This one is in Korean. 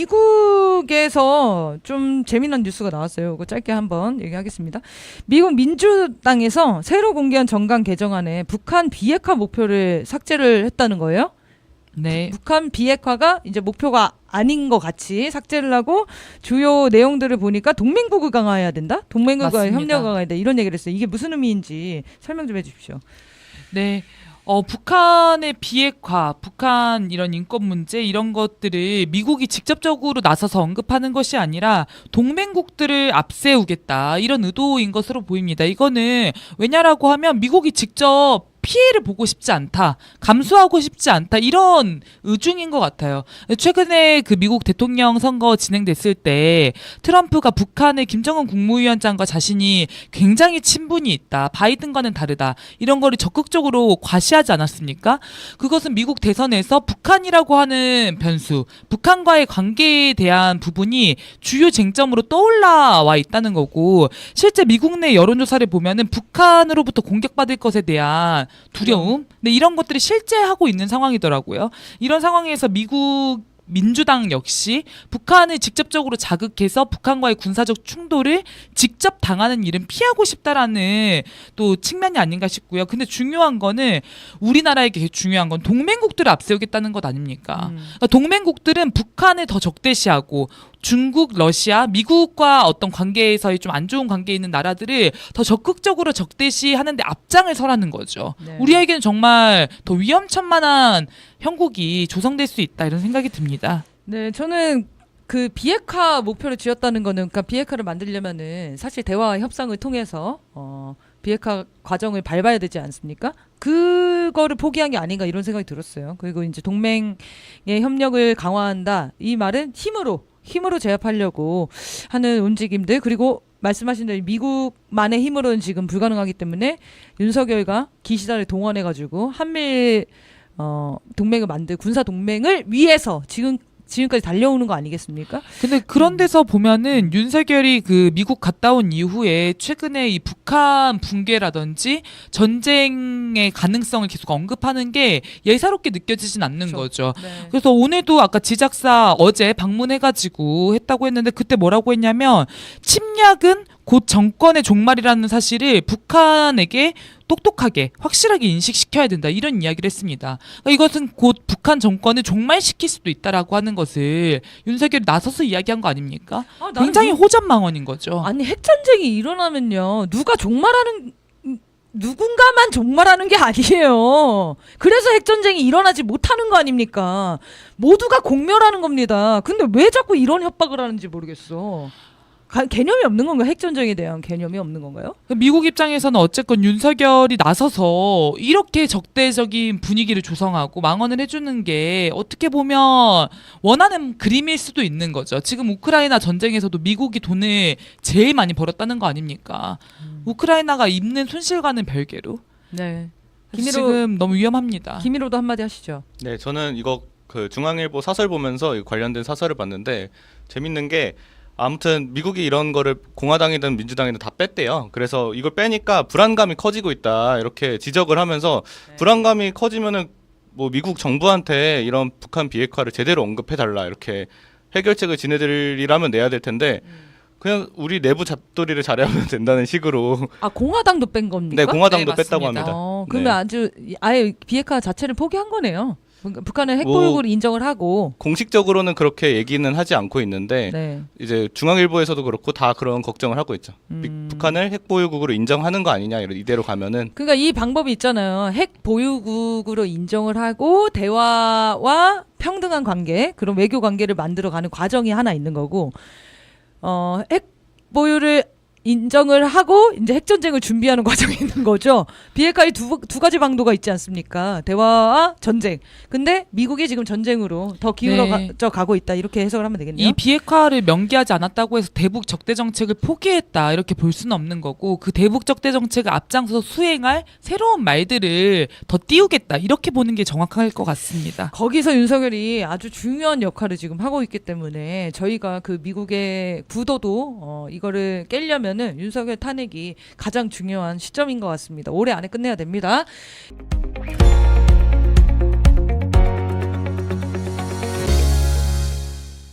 미국에서 좀 재미난 뉴스가 나왔어요. 이거 짧게 한번 얘기하겠습니다. 미국 민주당에서 새로 공개한 정강 개정안에 북한 비핵화 목표를 삭제를 했다는 거예요. 네. 북한 비핵화가 이제 목표가 아닌 것 같이 삭제를 하고 주요 내용들을 보니까 동맹국을 강화해야 된다? 동맹국과 맞습니다. 협력을 강화해야 된다. 이런 얘기를 했어요. 이게 무슨 의미인지 설명 좀 해주십시오. 네. 북한의 비핵화, 북한 이런 인권 문제 이런 것들을 미국이 직접적으로 나서서 언급하는 것이 아니라 동맹국들을 앞세우겠다 이런 의도인 것으로 보입니다. 이거는 왜냐라고 하면 미국이 직접 피해를 보고 싶지 않다, 감수하고 싶지 않다 이런 의중인 것 같아요. 최근에 그 미국 대통령 선거 진행됐을 때 트럼프가 북한의 김정은 국무위원장과 자신이 굉장히 친분이 있다, 바이든과는 다르다 이런 거를 적극적으로 과시하지 않았습니까? 그것은 미국 대선에서 북한이라고 하는 변수, 북한과의 관계에 대한 부분이 주요 쟁점으로 떠올라와 있다는 거고, 실제 미국 내 여론조사를 보면은 북한으로부터 공격받을 것에 대한 두려움, 네, 이런 것들이 실제 하고 있는 상황이더라고요. 이런 상황에서 미국 민주당 역시 북한을 직접적으로 자극해서 북한과의 군사적 충돌을 직접 당하는 일은 피하고 싶다라는 또 측면이 아닌가 싶고요. 근데 중요한 거는 우리나라에게 중요한 건 동맹국들을 앞세우겠다는 것 아닙니까? 그러니까 동맹국들은 북한을 더 적대시하고 중국, 러시아, 미국과 어떤 관계에서의 좀 안 좋은 관계에 있는 나라들을 더 적극적으로 적대시하는데 앞장을 서라는 거죠. 네. 우리에게는 정말 더 위험천만한 형국이 조성될 수 있다 이런 생각이 듭니다. 네, 저는 그 비핵화 목표를 지었다는 거는, 그러니까 비핵화를 만들려면은 사실 대화 협상을 통해서 비핵화 과정을 밟아야 되지 않습니까? 그거를 포기한 게 아닌가 이런 생각이 들었어요. 그리고 이제 동맹의 협력을 강화한다, 이 말은 힘으로 제압하려고 하는 움직임들, 그리고 말씀하신 대로 미국만의 힘으로는 지금 불가능하기 때문에 윤석열과 기시다를 동원해가지고 한미일 동맹을 군사 동맹을 위해서 지금까지 달려오는 거 아니겠습니까? 근데 그런 데서 보면은 윤석열이 그 미국 갔다 온 이후에 최근에 이 북한 붕괴라든지 전쟁의 가능성을 계속 언급하는 게 예사롭게 느껴지진 않는 거죠. 네. 그래서 오늘도 아까 지작사 어제 방문해가지고 했다고 했는데, 그때 뭐라고 했냐면 침략은 곧 정권의 종말이라는 사실을 북한에게 똑똑하게 확실하게 인식시켜야 된다 이런 이야기를 했습니다. 그러니까 이것은 곧 북한 정권을 종말시킬 수도 있다라고 하는 것을 윤석열이 나서서 이야기한 거 아닙니까? 굉장히 호전망언인 거죠. 아니, 핵전쟁이 일어나면요, 누군가만 종말하는 게 아니에요. 그래서 핵전쟁이 일어나지 못하는 거 아닙니까? 모두가 공멸하는 겁니다. 근데 왜 자꾸 이런 협박을 하는지 모르겠어. 개념이 없는 건가요? 핵전쟁에 대한 개념이 없는 건가요? 미국 입장에서는 어쨌건 윤석열이 나서서 이렇게 적대적인 분위기를 조성하고 망언을 해주는 게 어떻게 보면 원하는 그림일 수도 있는 거죠. 지금 우크라이나 전쟁에서도 미국이 돈을 제일 많이 벌었다는 거 아닙니까? 우크라이나가 입는 손실과는 별개로. 네. 지금 너무 위험합니다. 김일호도 한마디 하시죠. 네, 저는 이거 그 중앙일보 사설 보면서 관련된 사설을 봤는데 재밌는 게, 아무튼 미국이 이런 거를 공화당이든 민주당이든 다 뺐대요. 그래서 이걸 빼니까 불안감이 커지고 있다 이렇게 지적을 하면서, 불안감이 커지면은 뭐 미국 정부한테 이런 북한 비핵화를 제대로 언급해 달라 이렇게 해결책을 지네들이라면 내야 될 텐데 그냥 우리 내부 잡돌이를 잘하면 된다는 식으로. 아, 공화당도 뺀 겁니까? 네, 공화당도 네, 뺐다고 맞습니다. 합니다. 그러면 네. 아예 비핵화 자체를 포기한 거네요. 북한은 핵보유국을 인정을 하고. 공식적으로는 그렇게 얘기는 하지 않고 있는데 네. 이제 중앙일보에서도 그렇고 다 그런 걱정을 하고 있죠. 북한을 핵보유국으로 인정하는 거 아니냐, 이대로 가면은. 그러니까 이 방법이 있잖아요. 핵 보유국으로 인정을 하고 대화와 평등한 관계, 그런 외교 관계를 만들어가는 과정이 하나 있는 거고, 핵 보유를 인정을 하고 이제 핵전쟁을 준비하는 과정이 있는 거죠. 비핵화의 두 가지 방도가 있지 않습니까? 대화와 전쟁. 근데 미국이 지금 전쟁으로 더 기울어져 가고 있다, 이렇게 해석을 하면 되겠네요. 이 비핵화를 명기하지 않았다고 해서 대북 적대 정책을 포기했다 이렇게 볼 수는 없는 거고, 그 대북 적대 정책을 앞장서서 수행할 새로운 말들을 더 띄우겠다 이렇게 보는 게 정확할 것 같습니다. 거기서 윤석열이 아주 중요한 역할을 지금 하고 있기 때문에 저희가 그 미국의 구도도 이거를 깰려면은 윤석열 탄핵이 가장 중요한 시점인 것 같습니다. 올해 안에 끝내야 됩니다.